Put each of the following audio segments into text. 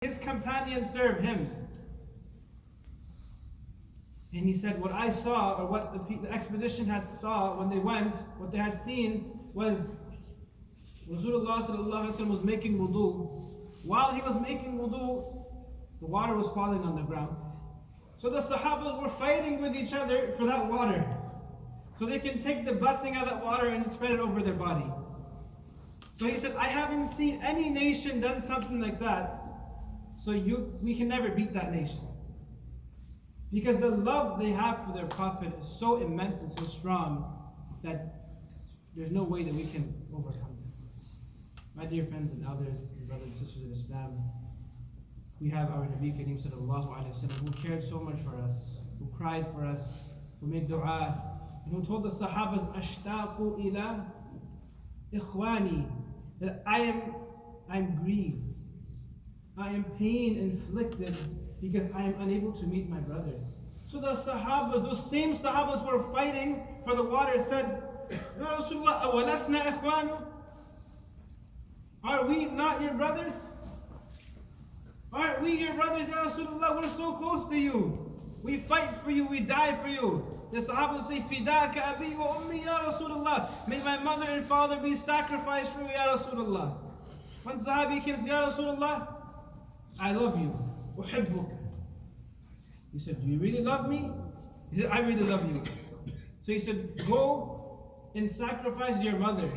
his companions serve him. And he said, what I saw, or what the expedition had saw when they went, what they had seen was Rasulullah sallallahu alaihi wasallam was making wudu. While he was making wudu, the water was falling on the ground. So the Sahabas were fighting with each other for that water, so they can take the blessing of that water and spread it over their body. So he said, I haven't seen any nation done something like that, so we can never beat that nation. Because the love they have for their Prophet is so immense and so strong that there's no way that we can overcome them. My dear friends and elders, brothers and sisters in Islam, we have our Nabi Kareem sallallahu alayhi wa sallam, who cared so much for us, who cried for us, who made dua, and who told the Sahabas, Ashtaqu ila ikhwani, that I'm grieved, I am pain inflicted because I am unable to meet my brothers. So the Sahabas, those same Sahabas who were fighting for the water, said, Ya Rasulullah, awalasna ikhwanu? Are we not your brothers? Aren't we your brothers, Ya Rasulullah? We're so close to you. We fight for you, we die for you. The Sahaba would say, Fidaka abi wa ummi ya Rasulullah. May my mother and father be sacrificed for you, Ya Rasulullah. One Sahabi came and said, Ya Rasulullah, I love you. Uhibbuka. He said, do you really love me? He said, I really love you. So he said, go and sacrifice your mother.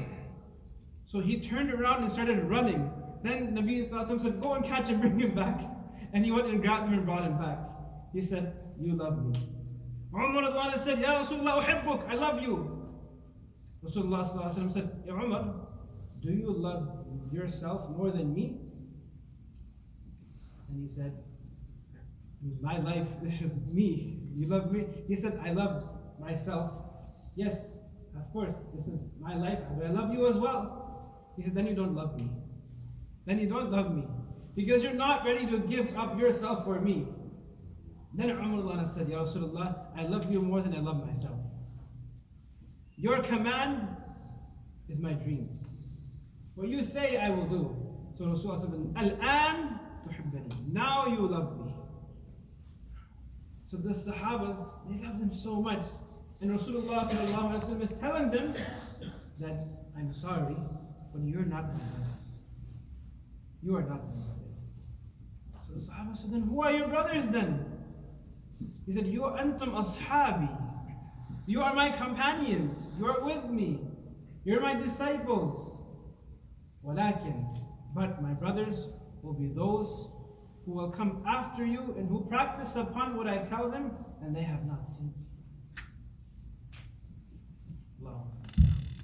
So he turned around and started running. Then Nabi Sallallahu Alaihi Wasallam said, go and catch him, bring him back. And he went and grabbed him and brought him back. He said, you love me. Umar said, Ya Rasulullah, uhibbuk, I love you. Rasulullah Sallallahu Alaihi Wasallam said, Ya Umar, do you love yourself more than me? And he said, my life, this is me. You love me? He said, I love myself. Yes, of course, this is my life, but I love you as well. He said, then you don't love me. Then you don't love me, because you're not ready to give up yourself for me. Then Umar said, Ya Rasulullah, I love you more than I love myself. Your command is my dream. What you say, I will do. So Rasulullah said, Al-an tuhibbani. Now you love me. So the Sahabas, they love them so much. And Rasulullah sallallahu alaihi wasallam is telling them that, I'm sorry, but you're not my brothers. You are not my brothers. So the Sahaba said, then who are your brothers then? He said, you are antum ashabi. You are my companions. You are with me. You're my disciples. Walakin, but my brothers will be those who will come after you and who practice upon what I tell them, and they have not seen me. Allah.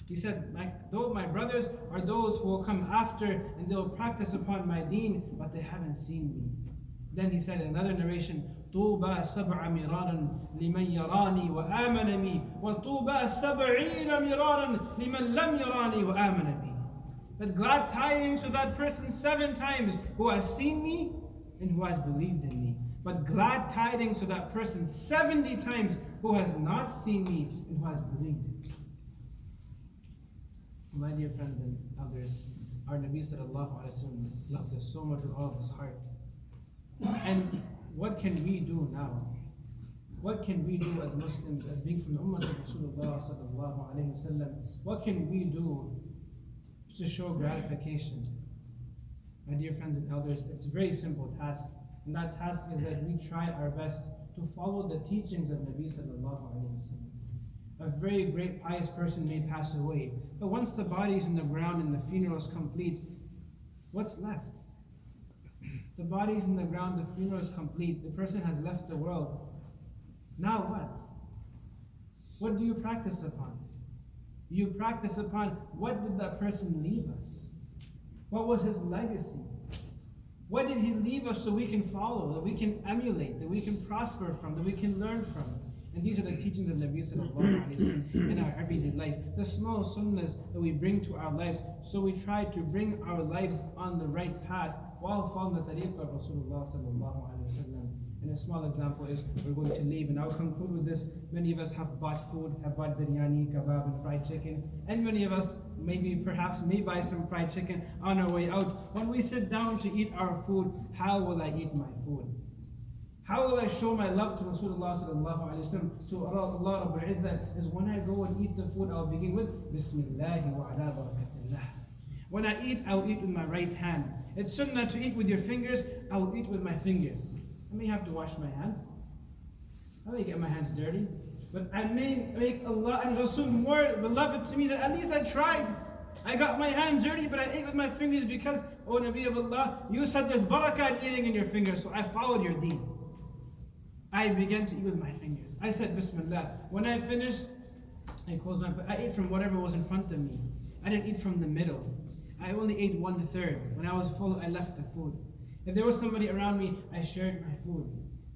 He said, though my brothers are those who will come after and they will practice upon my deen, but they haven't seen me. Then he said in another narration, طُوبَى سَبْعَ مِرَارًا لِمَنْ يَرَانِي وَآمَنَ بِي وَطُوبَى سَبْعِينَ مِرَارًا لِمَنْ لَمْ يَرَانِي وَآمَنَ بِي. That glad tidings to that person 7 times who has seen me and who has believed in me. But glad tidings to that person 70 times who has not seen me and who has believed in me. My dear friends and others, our Nabi sallallahu alaihi wasallam loved us so much with all of his heart. And what can we do now? What can we do as Muslims, as being from the Ummah of Rasulullah sallallahu alaihi wasallam? What can we do to show gratification? My dear friends and elders, it's a very simple task. And that task is that we try our best to follow the teachings of Nabi sallallahu alaihi wasallam. A very great pious person may pass away, but once the body is in the ground and the funeral is complete, what's left? The body is in the ground, the funeral is complete, the person has left the world. Now what? What do you practice upon? You practice upon what did that person leave us? What was his legacy? What did he leave us so we can follow, that we can emulate, that we can prosper from, that we can learn from? And these are the teachings of Nabi sallallahu alaihi wasallam in our everyday life. The small sunnahs that we bring to our lives, so we try to bring our lives on the right path while following the tariq of Rasulullah sallallahu alaihi wasallam. And a small example is we're going to leave, and I'll conclude with this. Many of us have bought food, have bought biryani, kebab, and fried chicken, and many of us perhaps may buy some fried chicken on our way out. When we sit down to eat our food, how will I eat my food? How will I show my love to Rasulullah sallallahu alaihi wasallam, to Allah Rabbul Izzah? Is when I go and eat the food, I'll begin with Bismillahi wa ala barakatillah. When I eat, I'll eat with my right hand. It's sunnah to eat with your fingers. I will eat with my fingers. I may have to wash my hands. I may get my hands dirty. But I may make Allah and Rasul more beloved to me that at least I tried. I got my hands dirty, but I ate with my fingers because, oh Nabi of Allah, you said there's barakah in eating in your fingers, so I followed your deen. I began to eat with my fingers. I said Bismillah. When I finished, I closed my. I ate from whatever was in front of me. I didn't eat from the middle. I only ate 1/3. When I was full, I left the food. If there was somebody around me, I shared my food.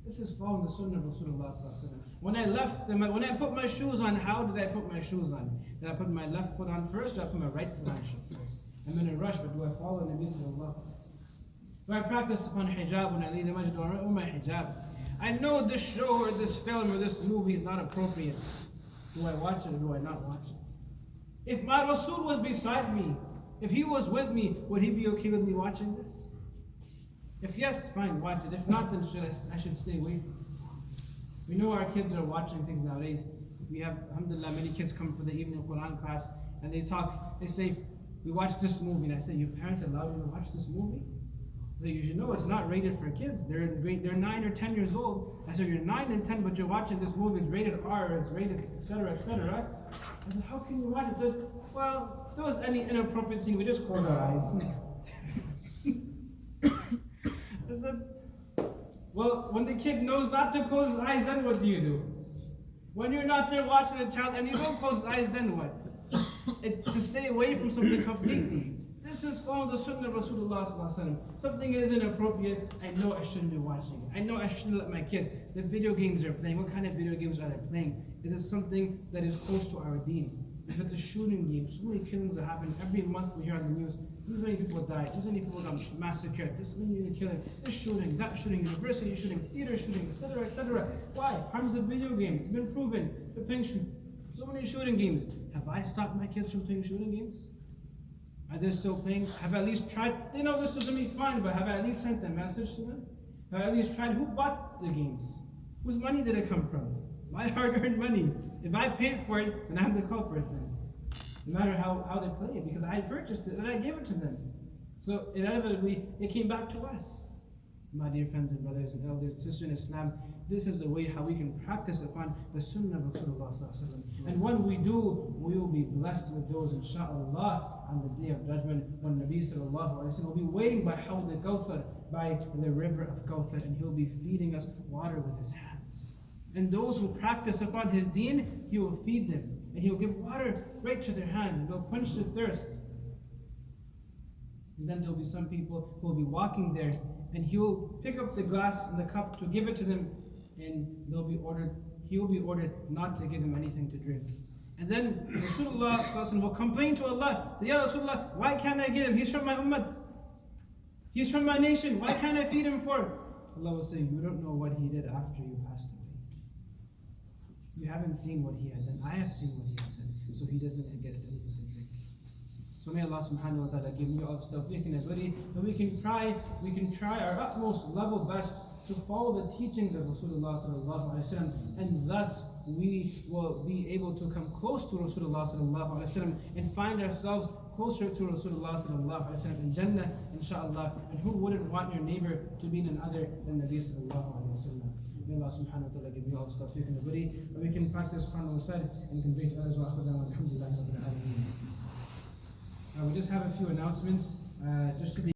This is following the sunnah of Rasulullah sallallahu alaihi wasallam. When I left, when I put my shoes on, how did I put my shoes on? Did I put my left foot on first, or did I put my right foot on first? I'm in a rush, but do I follow Nabi sallallahu alaihi wasallam? Do I practice upon hijab when I leave the masjid, or my hijab? I know this show or this film or this movie is not appropriate. Do I watch it or do I not watch it? If my Rasul was beside me, if he was with me, would he be okay with me watching this? If yes, fine, watch it. If not, then I should stay away from it. We know our kids are watching things nowadays. We have, alhamdulillah, many kids come for the evening Quran class and they say, we watched this movie. And I say, your parents allowed you to watch this movie? They usually know it's not rated for kids. They're 9 or 10 years old. I said, you're 9 and 10, but you're watching this movie. It's rated R, it's rated, etc., etc. I said, how can you watch it? They said, well, if there was any inappropriate scene, we just close our eyes. I said, well, when the kid knows not to close his eyes, then what do you do? When you're not there watching the child and you don't close his eyes, then what? It's to stay away from something completely. This is following the sunnah of Rasulullah sallallahu alaihi wasallam. Something is inappropriate, I know I shouldn't be watching it. I know I shouldn't let my kids. The video games they're playing, what kind of video games are they playing? It is something that is close to our deen. If it's a shooting game, so many killings that happen every month. We hear on the news, this many people died, this many people got massacred, this many killing, this shooting, that shooting, university shooting, theater shooting, etc., etc. Why? Harms of video games. It's been proven. They're playing so many shooting games. Have I stopped my kids from playing shooting games? Are they still playing? Have I at least tried? They know this is going to be fine, but have I at least sent a message to them? Have I at least tried? Who bought the games? Whose money did it come from? My hard-earned money. If I paid for it, then I'm the culprit then. No matter how they play it, because I purchased it and I gave it to them. So inevitably, it came back to us. My dear friends and brothers and elders and sisters in Islam, this is the way how we can practice upon the sunnah of Rasulullah sallallahu alaihi wasallam. And when we do, we will be blessed with those, inshaAllah, on the day of judgment, when Nabi sallallahu alaihi wasallam will be waiting by Hawd al-Kawthar, by the river of Kawthar, and he'll be feeding us water with his hands. And those who practice upon his deen, he will feed them. And he will give water right to their hands, and they'll quench their thirst. And then there will be some people who will be walking there, and he will pick up the glass and the cup to give it to them, and he will be ordered not to give them anything to drink. And then Rasulullah will complain to Allah, Ya Rasulullah, why can't I give him? He's from my ummah. He's from my nation. Why can't I feed him for? Allah will say, you don't know what he did after you passed away. You haven't seen what he had done. I have seen what he had done. So he doesn't get anything to drink. So may Allah subhanahu wa ta'ala give me all the tawfiq and ability that we can try our utmost level best to follow the teachings of Rasulullah sallallahu alaihi wasallam, and thus we will be able to come close to Rasulullah sallallahu alaihi wasallam and find ourselves closer to Rasulullah sallallahu alaihi wasallam in Jannah, inshallah. And who wouldn't want your neighbor to be none other than Nabi sallallahu alaihi wasallam? May Allah subhanahu wa ta'ala give me all the tawfiq and ability that we can practice Quran wa said and convey to others. Wa akhadam alhamdulillah rabbil alameen. We just have a few announcements just to be